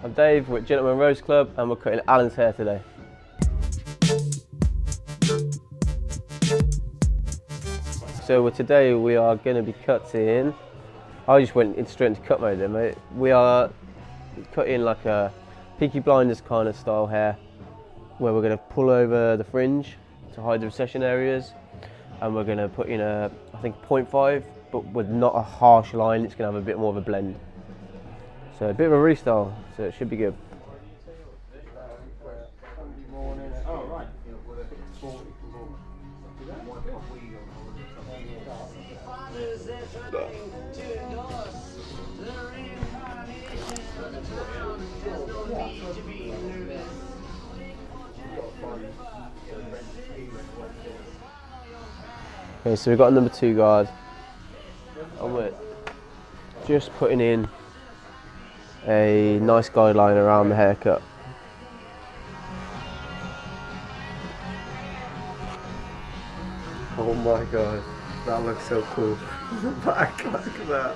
I'm Dave, we're at Gentleman Rose Club and we're cutting Alan's hair today. So today we are going to be cutting, I just went straight into cut mode then, mate. We are cutting like a Peaky Blinders kind of style hair, where we're going to pull over the fringe to hide the recession areas, and we're going to put in a, I think 0.5, but with not a harsh line. It's going to have a bit more of a blend. So a bit of a restyle, so it should be good. Okay, so we've got a number 2 guard, and we're just putting in a nice guideline around the haircut. Oh my god, that looks so cool. The back, look at that.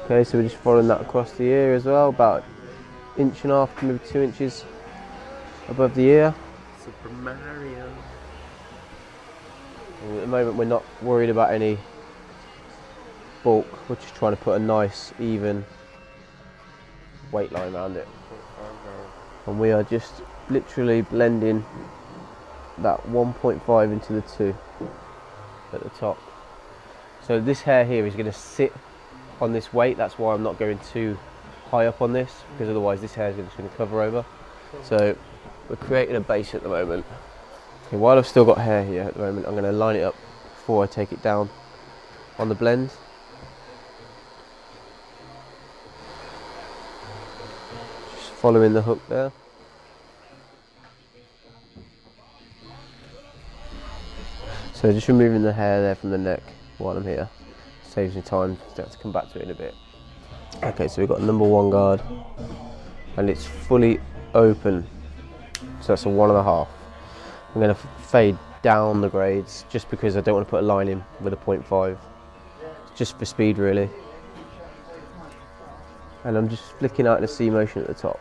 Okay, so we're just following that across the ear as well, about 1.5 inches, maybe 2 inches above the ear. Super Mario. And at the moment we're not worried about any bulk, we're just trying to put a nice even weight line around it. And we are just literally blending that 1.5 into the 2 at the top. So this hair here is going to sit on this weight, that's why I'm not going too high up on this, because otherwise this hair is just going to cover over. So we're creating a base at the moment. Okay, while I've still got hair here at the moment, I'm going to line it up before I take it down on the blend. Just following the hook there. So just removing the hair there from the neck while I'm here. Saves me time, so I have to come back to it in a bit. Okay, so we've got number 1 guard, and it's fully open. So that's a 1.5. I'm going to fade down the grades just because I don't want to put a line in with a 0.5. Just for speed really. And I'm just flicking out the C motion at the top.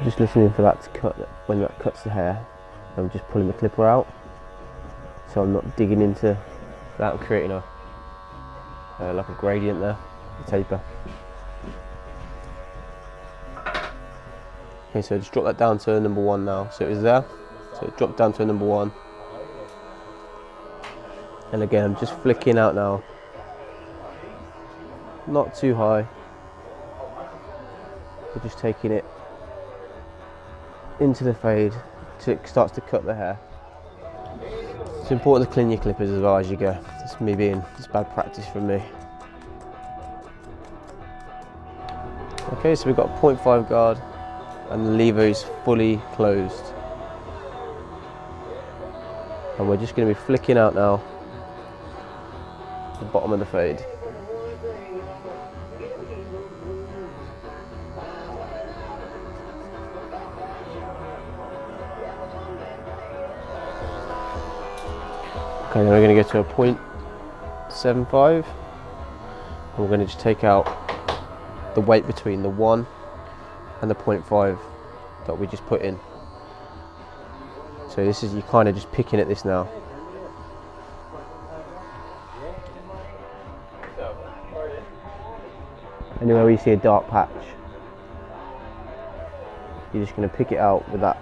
Just listening for that to cut, when that cuts the hair. I'm just pulling the clipper out, so I'm not digging into that and creating a like a gradient there, a taper. Okay, so just drop that down to number 1 now. So it was there, so it dropped down to a number 1. And again, I'm just flicking out now. Not too high. We're just taking it into the fade till it starts to cut the hair. It's important to clean your clippers as well as you go. It's me being, it's bad practice from me. Okay, so we've got a 0.5 guard and the lever is fully closed. And we're just going to be flicking out now the bottom of the fade. Okay, then we're going to go to a 0.75, and we're going to just take out the weight between the 1 and the 0.5 that we just put in. So this is, you're kind of just picking at this now. Anywhere where you see a dark patch, you're just going to pick it out with that.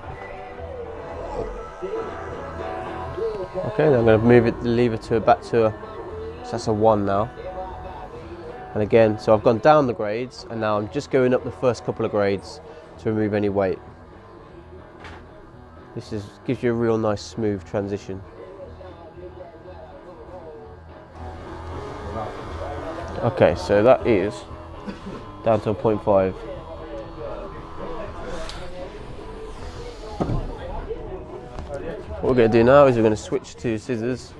Okay, then I'm going to move the lever to back to a, so that's a 1 now. And again, so I've gone down the grades, and now I'm just going up the first couple of grades to remove any weight. This gives you a real nice smooth transition. Okay, so that is down to a 0.5. What we're going to do now is we're going to switch to scissors,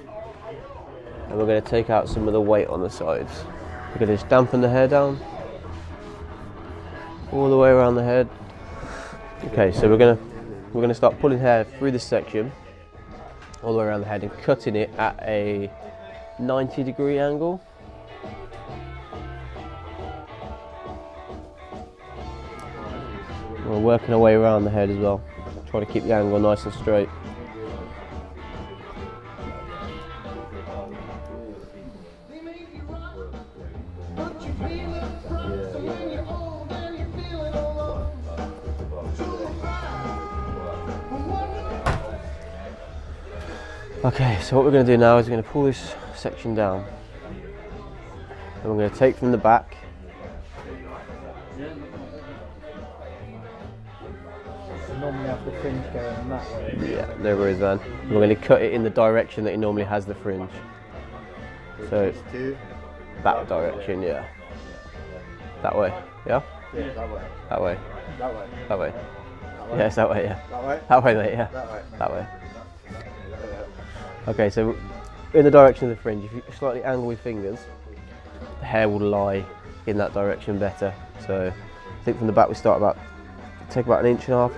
and we're going to take out some of the weight on the sides. We're going to just dampen the hair down all the way around the head. Okay, so we're going to start pulling hair through this section all the way around the head and cutting it at a 90-degree angle. We're working our way around the head as well, trying to keep the angle nice and straight. Okay, so what we're going to do now is we're going to pull this section down, and we're going to take from the back. So normally have the fringe going that way. Yeah, no worries, man. We're going to cut it in the direction that it normally has the fringe. So that direction, yeah. That way, yeah? Yeah, that way. That way. That way. That way. That way. Yes, that way, yeah. That way. That way, mate, yeah. That way. That way. Okay, so in the direction of the fringe, if you slightly angle your fingers, the hair will lie in that direction better. So I think from the back we start about, take about 1.5 inches off.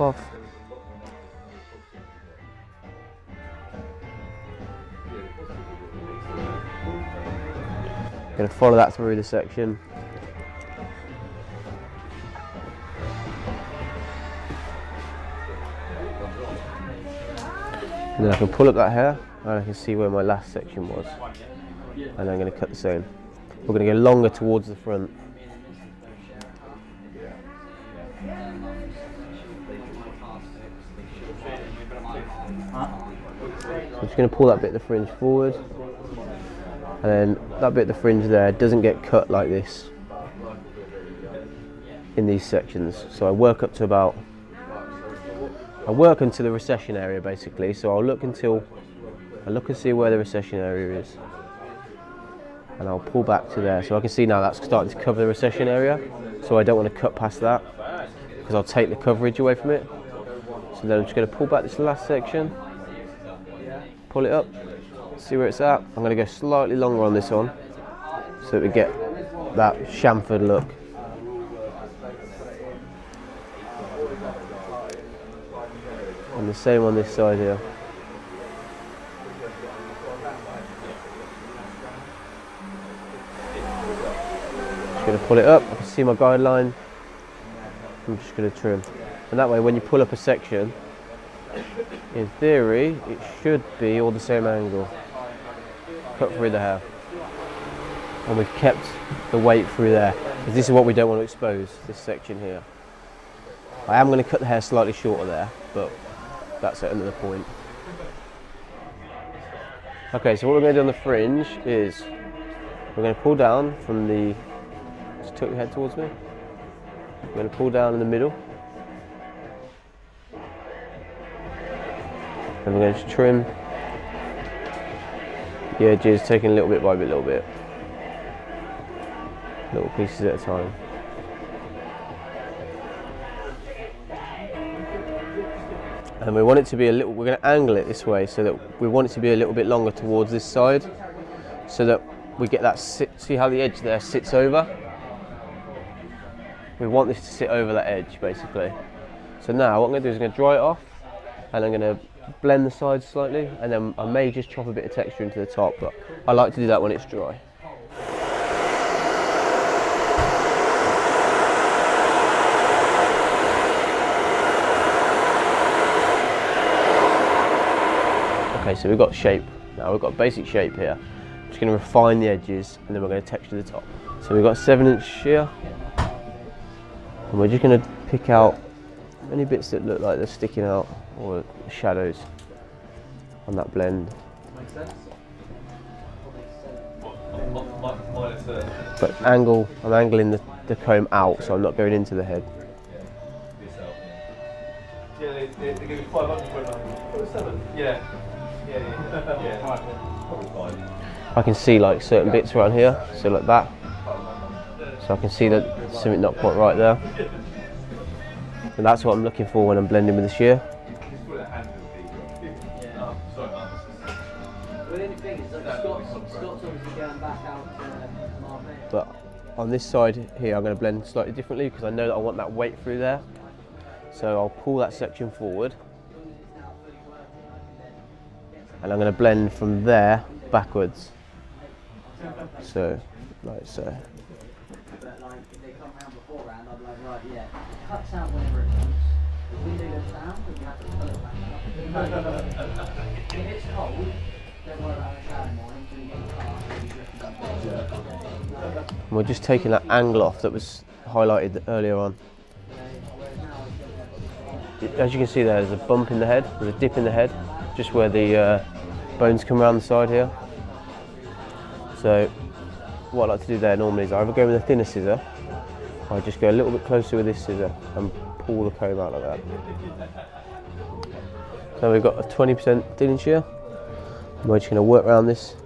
Going to follow that through the section. And then I can pull up that hair and I can see where my last section was. And I'm going to cut the same. We're going to go longer towards the front. I'm just going to pull that bit of the fringe forward. And then that bit of the fringe there doesn't get cut like this in these sections. So I work up to about, I work into the recession area basically. So I'll look and see where the recession area is. And I'll pull back to there. So I can see now that's starting to cover the recession area. So I don't want to cut past that because I'll take the coverage away from it. So then I'm just going to pull back this last section, pull it up, see where it's at. I'm going to go slightly longer on this one so that we get that chamfered look. And the same on this side here. Just going to pull it up. I can see my guideline. I'm just going to trim. And that way when you pull up a section, in theory, it should be all the same angle. Cut through the hair. And we've kept the weight through there. Because this is what we don't want to expose, this section here. I am going to cut the hair slightly shorter there, but that's at another point. Okay, so what we're going to do on the fringe is we're going to pull down from the, just tilt your head towards me. We're going to pull down in the middle. And we're going to trim the edges, taking a little bit by little bit. Little pieces at a time. And we want it to be a little, we're going to angle it this way so that we want it to be a little bit longer towards this side so that we get that see how the edge there sits over? We want this to sit over that edge basically. So now what I'm going to do is I'm going to dry it off and I'm going to blend the sides slightly and then I may just chop a bit of texture into the top, but I like to do that when it's dry. Okay, so we've got shape now, we've got basic shape here. I'm just going to refine the edges and then we're going to texture the top. So we've got 7-inch shear and we're just going to pick out any bits that look like they're sticking out or shadows on that blend. Makes sense. But I'm angling the comb out so I'm not going into the head. Yeah, they give me 500 for 7. Yeah. I can see like certain bits around here, so like that. So I can see that something not quite right there. And that's what I'm looking for when I'm blending with the shear. But on this side here I'm going to blend slightly differently because I know that I want that weight through there. So I'll pull that section forward and I'm going to blend from there backwards. So, like so. But like, if they come round beforehand, I'd be like, right, yeah, cuts out whenever it comes. And we're just taking that angle off that was highlighted earlier on. As you can see there's a bump in the head, there's a dip in the head, just where the bones come around the side here. So what I like to do there normally is I either go with a thinner scissor, or I just go a little bit closer with this scissor and pull the comb out like that. So we've got a 20% thin inch here, and we're just going to work around this.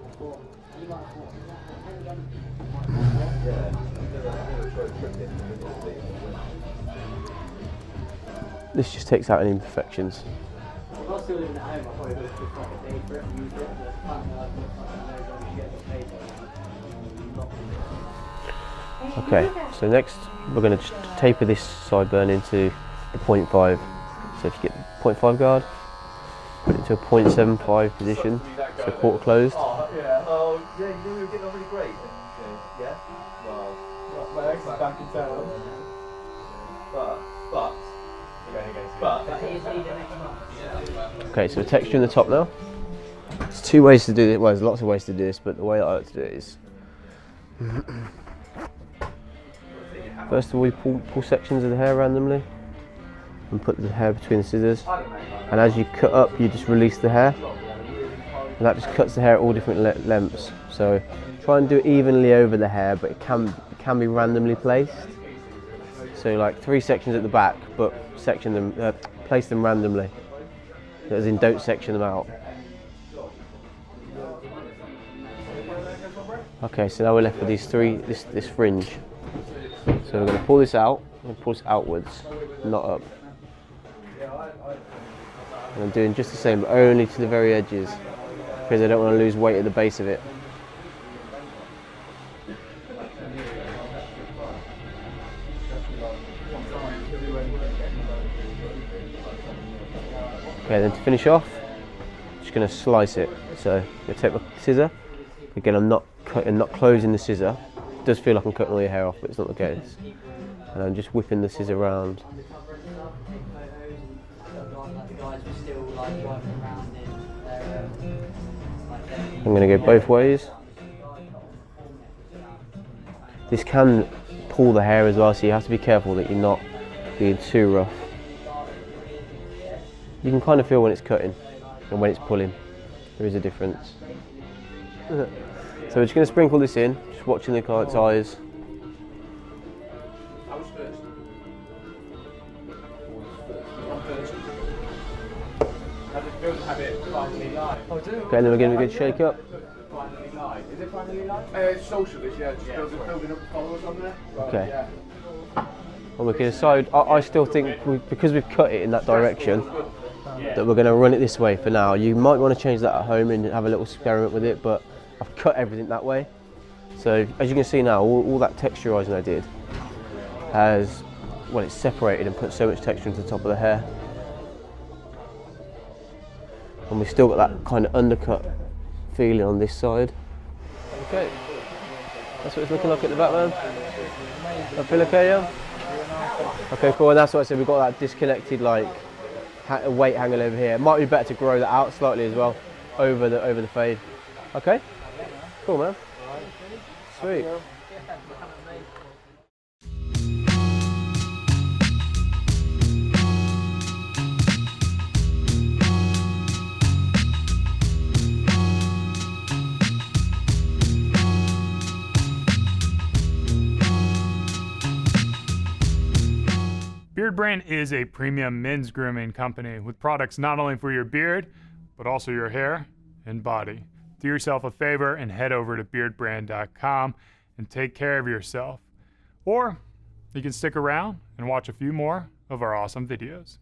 This just takes out any imperfections. Okay, so next we're going to just taper this sideburn into the 0.5. So if you get the 0.5 guard, put it into a 0.75 position, so quarter closed. Oh, yeah. Oh, yeah, you knew we were getting on really great. Yeah? Well, my ex is back in town. But. Okay, so the texture in the top now. There's two ways to do it. Well, there's lots of ways to do this, but the way I like to do it is first of all, we pull sections of the hair randomly and put the hair between the scissors. And as you cut up, you just release the hair, and that just cuts the hair at all different lengths. So try and do it evenly over the hair, but it can be randomly placed. So like 3 sections at the back, but place them randomly. As in, don't section them out. Okay, so now we're left with these this fringe. So we're going to pull this out and pull this outwards, not up. And I'm doing just the same, but only to the very edges, because I don't want to lose weight at the base of it. Okay, then to finish off, I'm just going to slice it. So I'm going to take my scissor. Again, I'm not closing the scissor. It does feel like I'm cutting all your hair off, but it's not the case. And I'm just whipping the scissor around. I'm going to go both ways. This can pull the hair as well, so you have to be careful that you're not being too rough. You can kind of feel when it's cutting and when it's pulling. There is a difference. So we're just going to sprinkle this in, just watching the client's eyes. Okay, and then we're going to give it a good shake up. Is it finally live? It's socialist, yeah. Just building up the followers on there. Okay. Yeah. And we can decide, I still think, because we've cut it in that direction, that we're going to run it this way for now. You might want to change that at home and have a little experiment with it, but I've cut everything that way. So as you can see now, all that texturising I did has, well, it's separated and put so much texture into the top of the hair. And we've still got that kind of undercut feeling on this side. Okay, that's what it's looking like at the back, man. That feel okay, yeah? Okay, cool, and that's what I said, we've got that disconnected like weight angle over here. It might be better to grow that out slightly as well, over the fade. Okay, cool, man. Sweet. Beardbrand is a premium men's grooming company with products not only for your beard, but also your hair and body. Do yourself a favor and head over to beardbrand.com and take care of yourself. Or you can stick around and watch a few more of our awesome videos.